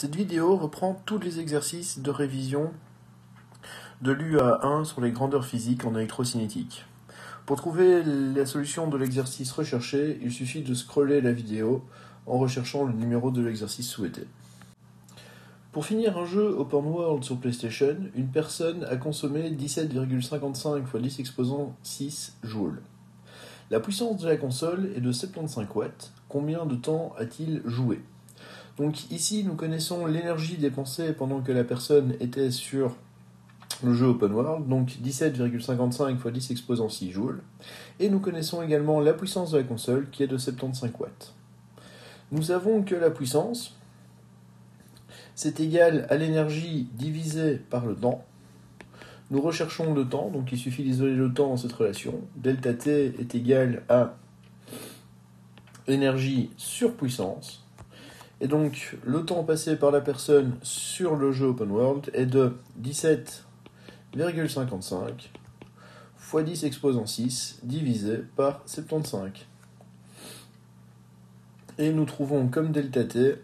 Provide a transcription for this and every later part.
Cette vidéo reprend tous les exercices de révision de l'UA1 sur les grandeurs physiques en électrocinétique. Pour trouver la solution de l'exercice recherché, il suffit de scroller la vidéo en recherchant le numéro de l'exercice souhaité. Pour finir un jeu Open World sur PlayStation, une personne a consommé 17,55 x 10 exposant 6 joules. La puissance de la console est de 75 watts. Combien de temps a-t-il joué ? Donc ici, nous connaissons l'énergie dépensée pendant que la personne était sur le jeu Open World, donc 17,55 x 10 exposant 6 joules. Et nous connaissons également la puissance de la console qui est de 75 watts. Nous savons que la puissance, c'est égal à l'énergie divisée par le temps. Nous recherchons le temps, donc il suffit d'isoler le temps dans cette relation. Delta T est égal à énergie sur puissance. Et donc, le temps passé par la personne sur le jeu Open World est de 17,55 x 10 exposant 6 divisé par 75. Et nous trouvons comme delta T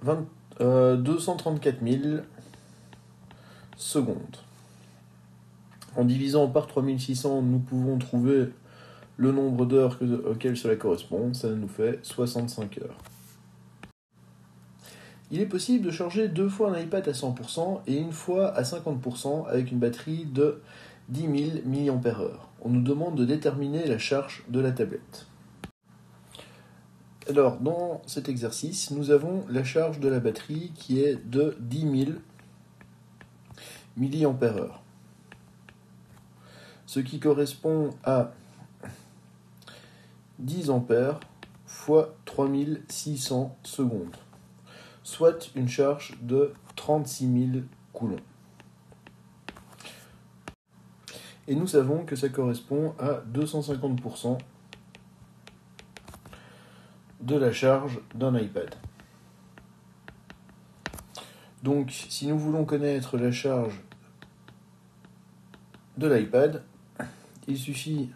234 000 secondes. En divisant par 3600, nous pouvons trouver le nombre d'heures auquel cela correspond. Ça nous fait 65 heures. Il est possible de charger 2 fois un iPad à 100% et une fois à 50% avec une batterie de 10 000 mAh. On nous demande de déterminer la charge de la tablette. Alors, dans cet exercice, nous avons la charge de la batterie qui est de 10 000 mAh. Ce qui correspond à 10 ampères fois 3600 secondes, soit une charge de 36 000 coulombs. Et nous savons que ça correspond à 250% de la charge d'un iPad. Donc, si nous voulons connaître la charge de l'iPad, il suffit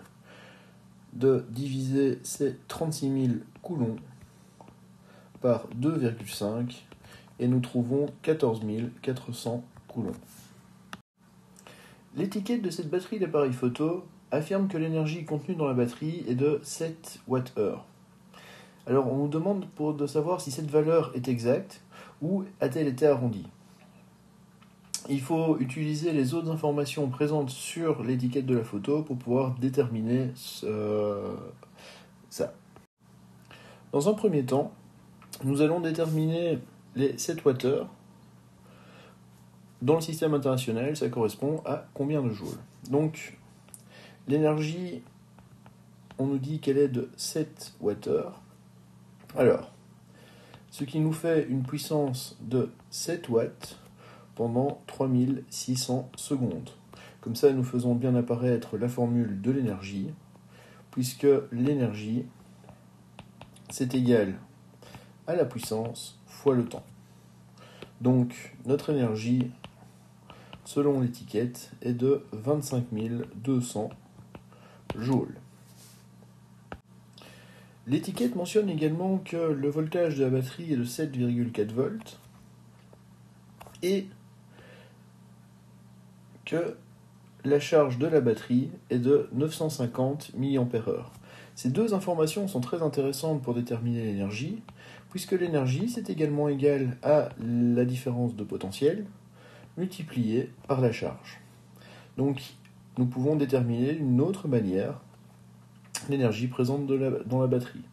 de diviser ces 36 000 coulombs par 2,5 et nous trouvons 14 400 coulombs. L'étiquette de cette batterie d'appareil photo affirme que l'énergie contenue dans la batterie est de 7 Wh. Alors on nous demande de savoir si cette valeur est exacte ou a-t-elle été arrondie. Il faut utiliser les autres informations présentes sur l'étiquette de la photo pour pouvoir déterminer ça. Dans un premier temps, nous allons déterminer les 7 Wh. Dans le système international, ça correspond à combien de joules ? Donc, l'énergie, on nous dit qu'elle est de 7 Wh. Alors, ce qui nous fait une puissance de 7 watts pendant 3600 secondes. Comme ça, nous faisons bien apparaître la formule de l'énergie, puisque l'énergie, c'est égal à la puissance fois le temps. Donc, notre énergie, selon l'étiquette, est de 25 200 joules. L'étiquette mentionne également que le voltage de la batterie est de 7,4 volts et que la charge de la batterie est de 950 mAh. Ces deux informations sont très intéressantes pour déterminer l'énergie, puisque l'énergie, c'est également égal à la différence de potentiel multipliée par la charge. Donc, nous pouvons déterminer d'une autre manière l'énergie présente dans la batterie.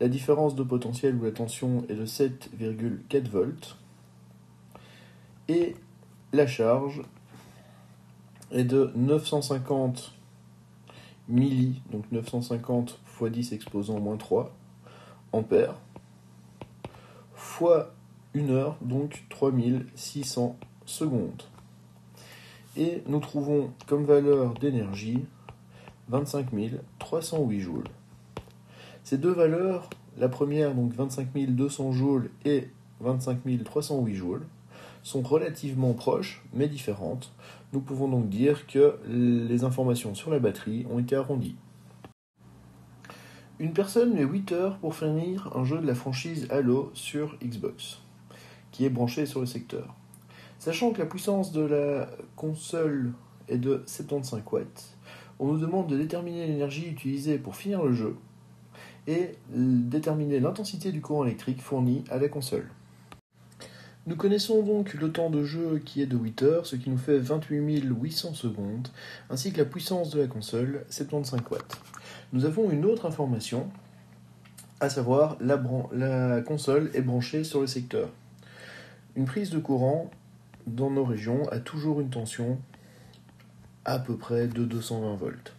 La différence de potentiel ou la tension est de 7,4 volts et la charge est de 950 milli, donc 950 x 10 exposant moins 3 ampères, fois 1 heure, donc 3600 secondes. Et nous trouvons comme valeur d'énergie 25 308 joules. Ces deux valeurs, la première, donc 25 200 joules et 25 308 joules, sont relativement proches, mais différentes. Nous pouvons donc dire que les informations sur la batterie ont été arrondies. Une personne met 8 heures pour finir un jeu de la franchise Halo sur Xbox, qui est branché sur le secteur. Sachant que la puissance de la console est de 75 watts, on nous demande de déterminer l'énergie utilisée pour finir le jeu et déterminer l'intensité du courant électrique fourni à la console. Nous connaissons donc le temps de jeu qui est de 8 heures, ce qui nous fait 28 800 secondes, ainsi que la puissance de la console, 75 watts. Nous avons une autre information, à savoir la console est branchée sur le secteur. Une prise de courant dans nos régions a toujours une tension à peu près de 220 volts.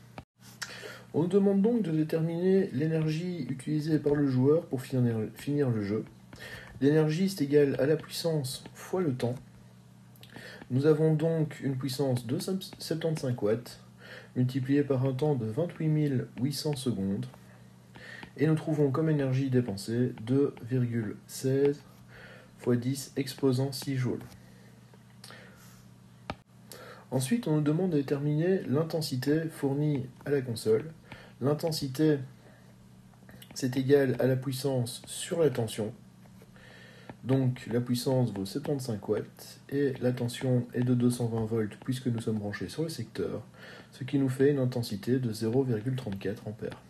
On nous demande donc de déterminer l'énergie utilisée par le joueur pour finir le jeu. L'énergie est égale à la puissance fois le temps. Nous avons donc une puissance de 75 watts multipliée par un temps de 28 800 secondes. Et nous trouvons comme énergie dépensée 2,16 x 10 exposant 6 joules. Ensuite, on nous demande de déterminer l'intensité fournie à la console. L'intensité, c'est égal à la puissance sur la tension. Donc la puissance vaut 75 watts et la tension est de 220 volts puisque nous sommes branchés sur le secteur, ce qui nous fait une intensité de 0,34 ampères.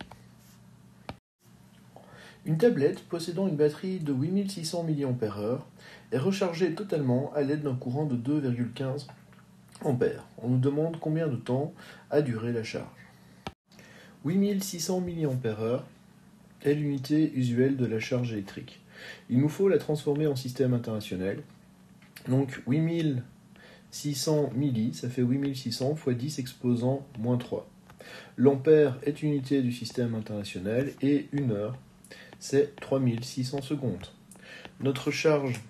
Une tablette possédant une batterie de 8600 mAh est rechargée totalement à l'aide d'un courant de 2,15 ampères. On nous demande combien de temps a duré la charge. 8600 mAh est l'unité usuelle de la charge électrique. Il nous faut la transformer en système international. Donc 8600 milli, ça fait 8600 x 10 exposant moins 3. L'ampère est une unité du système international et une heure, c'est 3600 secondes. Notre charge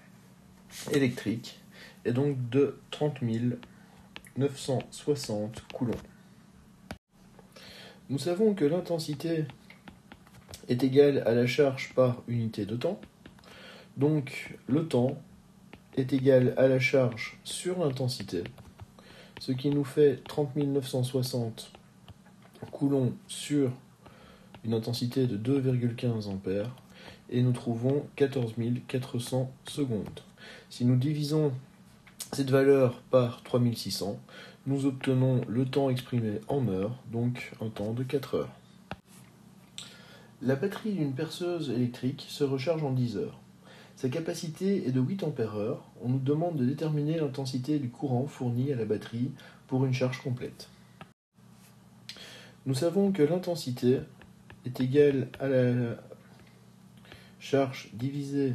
électrique est donc de 30 960 coulombs. Nous savons que l'intensité est égale à la charge par unité de temps. Donc le temps est égal à la charge sur l'intensité, ce qui nous fait 30 960 coulombs sur une intensité de 2,15 ampères, et nous trouvons 14 400 secondes. Si nous divisons cette valeur par 3600, nous obtenons le temps exprimé en heures, donc un temps de 4 heures. La batterie d'une perceuse électrique se recharge en 10 heures. Sa capacité est de 8 ampères-heure. On nous demande de déterminer l'intensité du courant fourni à la batterie pour une charge complète. Nous savons que l'intensité est égale à la charge divisée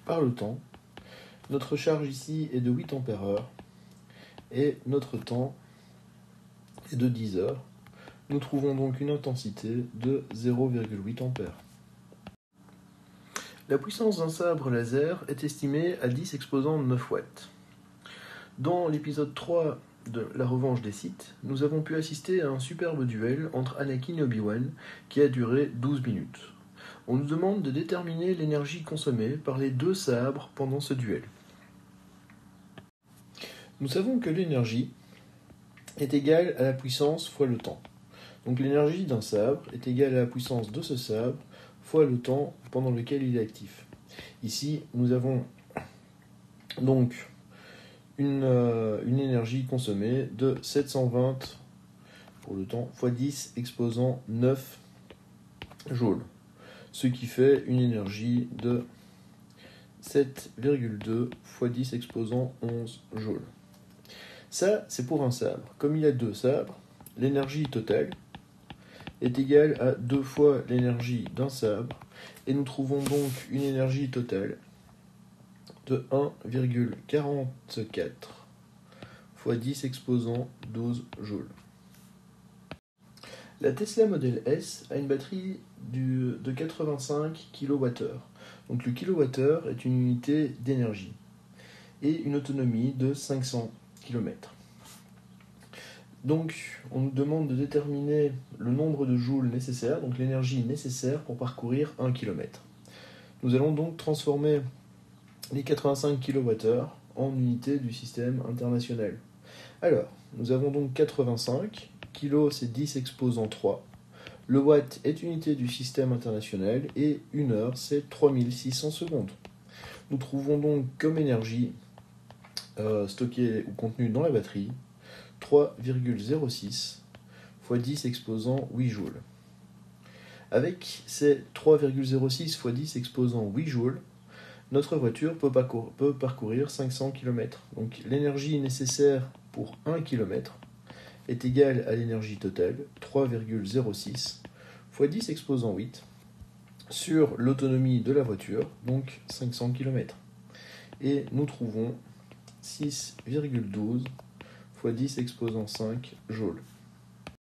par le temps. Notre charge ici est de 8 ampères-heure et notre temps est de 10 heures. Nous trouvons donc une intensité de 0,8 ampères. La puissance d'un sabre laser est estimée à 10 exposant 9 watts. Dans l'épisode 3 de La Revanche des Sith, nous avons pu assister à un superbe duel entre Anakin et Obi-Wan qui a duré 12 minutes. On nous demande de déterminer l'énergie consommée par les deux sabres pendant ce duel. Nous savons que l'énergie est égale à la puissance fois le temps. Donc l'énergie d'un sabre est égale à la puissance de ce sabre fois le temps pendant lequel il est actif. Ici, nous avons donc une énergie consommée de 720 pour le temps fois 10 exposant 9 joules, ce qui fait une énergie de 7,2 fois 10 exposant 11 joules. Ça, c'est pour un sabre. Comme il y a deux sabres, l'énergie totale est égale à 2 fois l'énergie d'un sabre, et nous trouvons donc une énergie totale de 1,44 fois 10 exposant 12 joules. La Tesla Model S a une batterie de 85 kWh. Donc le kilowattheure est une unité d'énergie et une autonomie de 500 km. Donc, on nous demande de déterminer le nombre de joules nécessaires, donc l'énergie nécessaire pour parcourir 1 km. Nous allons donc transformer les 85 kWh en unités du système international. Alors, nous avons donc 85, kg c'est 10 exposant 3. Le watt est unité du système international et 1 heure, c'est 3600 secondes. Nous trouvons donc comme énergie stockée ou contenue dans la batterie 3,06 fois 10 exposant 8 joules. Avec ces 3,06 fois 10 exposant 8 joules, notre voiture peut parcourir 500 km. Donc l'énergie nécessaire pour 1 km est égale à l'énergie totale, 3,06 fois 10 exposant 8, sur l'autonomie de la voiture, donc 500 km. Et nous trouvons 6,12 fois 10 exposant 5 joules.